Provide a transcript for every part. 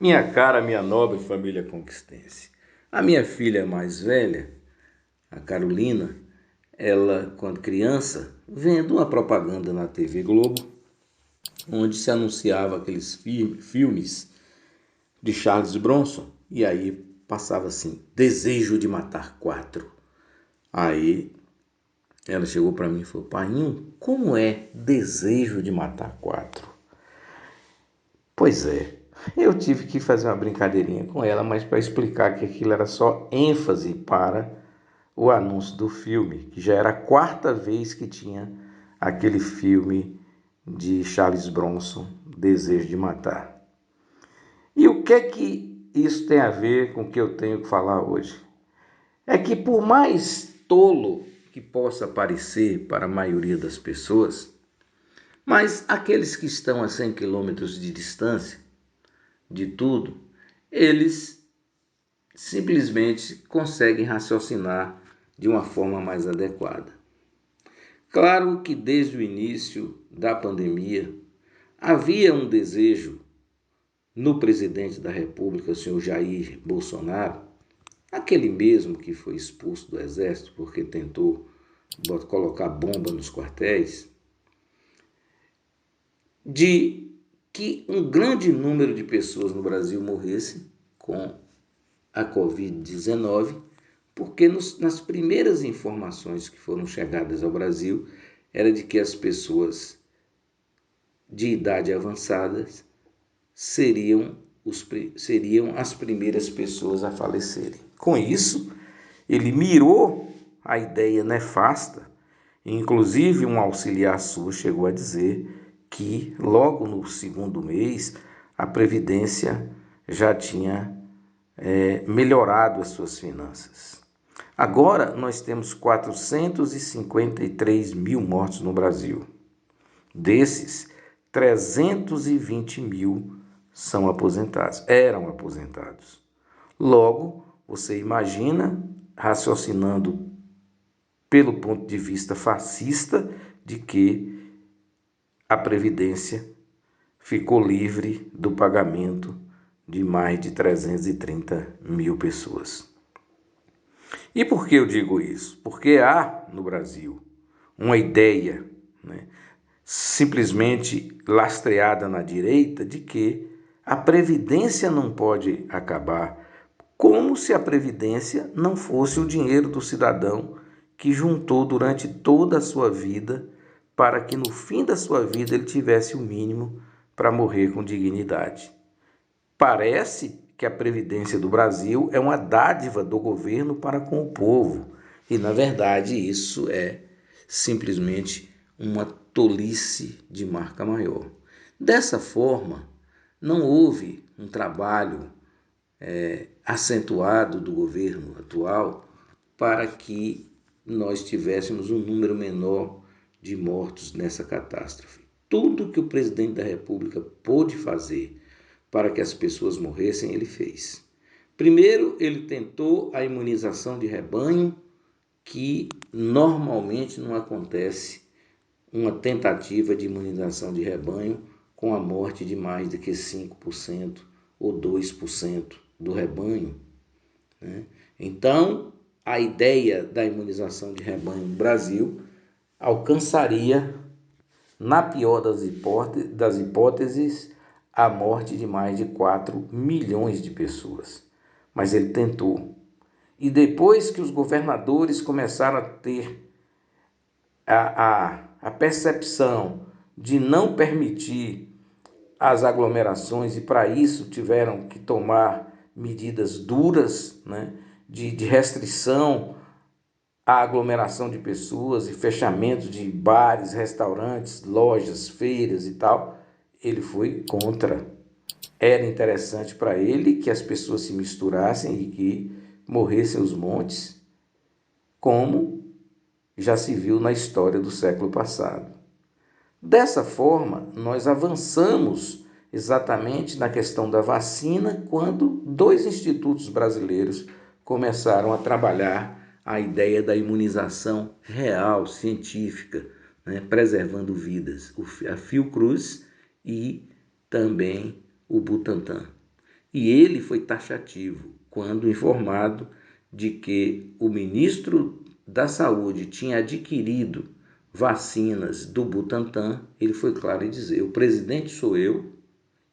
Minha cara, minha nobre família conquistense. A minha filha mais velha, a Carolina, ela, quando criança, vendo uma propaganda na TV Globo, onde se anunciava aqueles filmes de Charles Bronson, e aí passava assim, Desejo de Matar Quatro. Aí ela chegou para mim e falou, Painho, como é Desejo de Matar Quatro? Pois é, eu tive que fazer uma brincadeirinha com ela, mas para explicar que aquilo era só ênfase para o anúncio do filme, que já era a quarta vez que tinha aquele filme de Charles Bronson, Desejo de Matar. E o que é que isso tem a ver com o que eu tenho que falar hoje? É que por mais tolo que possa parecer para a maioria das pessoas, mas aqueles que estão a 100 quilômetros de distância de tudo, eles simplesmente conseguem raciocinar de uma forma mais adequada. Claro que desde o início da pandemia havia um desejo no presidente da República, o senhor Jair Bolsonaro, aquele mesmo que foi expulso do exército porque tentou colocar bomba nos quartéis, de que um grande número de pessoas no Brasil morressem com a Covid-19, porque nas primeiras informações que foram chegadas ao Brasil era de que as pessoas de idade avançada seriam as primeiras pessoas a falecerem. Com isso, ele mirou a ideia nefasta, inclusive um auxiliar sua chegou a dizer que logo no segundo mês a Previdência já tinha melhorado as suas finanças. Agora nós temos 453 mil mortos no Brasil. Desses, 320 mil são aposentados, eram aposentados. Logo, você imagina, raciocinando pelo ponto de vista fascista, de que a Previdência ficou livre do pagamento de mais de 330 mil pessoas. E por que eu digo isso? Porque há no Brasil uma ideia, né, simplesmente lastreada na direita de que a Previdência não pode acabar, como se a Previdência não fosse o dinheiro do cidadão que juntou durante toda a sua vida para que no fim da sua vida ele tivesse o mínimo para morrer com dignidade. Parece que a Previdência do Brasil é uma dádiva do governo para com o povo. E, na verdade, isso é simplesmente uma tolice de marca maior. Dessa forma, não houve um trabalho acentuado do governo atual para que nós tivéssemos um número menor de mortos nessa catástrofe. Tudo que o presidente da República pôde fazer para que as pessoas morressem, ele fez. Primeiro, ele tentou a imunização de rebanho, que normalmente não acontece uma tentativa de imunização de rebanho com a morte de mais do que 5% ou 2% do rebanho, né? Então, a ideia da imunização de rebanho no Brasil alcançaria, na pior das hipóteses, a morte de mais de 4 milhões de pessoas. Mas ele tentou. E depois que os governadores começaram a ter a percepção de não permitir as aglomerações e para isso tiveram que tomar medidas duras, né, de restrição à aglomeração de pessoas e fechamento de bares, restaurantes, lojas, feiras e tal, ele foi contra. Era interessante para ele que as pessoas se misturassem e que morressem os montes, como já se viu na história do século passado. Dessa forma, nós avançamos exatamente na questão da vacina quando dois institutos brasileiros começaram a trabalhar a ideia da imunização real, científica, né, preservando vidas, a Fiocruz e também o Butantan. E ele foi taxativo quando informado de que o ministro da Saúde tinha adquirido vacinas do Butantan. Ele foi claro em dizer: o presidente sou eu,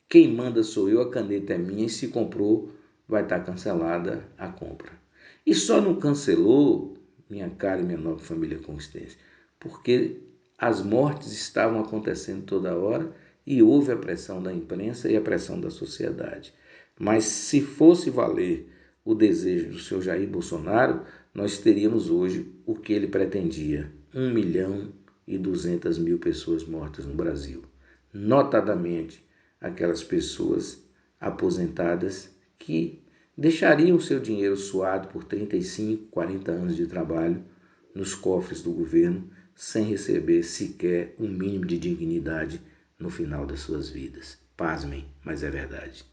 quem manda sou eu, a caneta é minha, e se comprou, vai estar cancelada a compra. E só não cancelou, minha cara e minha nova família conquistência, porque as mortes estavam acontecendo toda hora e houve a pressão da imprensa e a pressão da sociedade. Mas se fosse valer o desejo do senhor Jair Bolsonaro, nós teríamos hoje o que ele pretendia: 1.200.000 pessoas mortas no Brasil. Notadamente, aquelas pessoas aposentadas que deixariam seu dinheiro suado por 35, 40 anos de trabalho nos cofres do governo sem receber sequer um mínimo de dignidade no final das suas vidas. Pasmem, mas é verdade.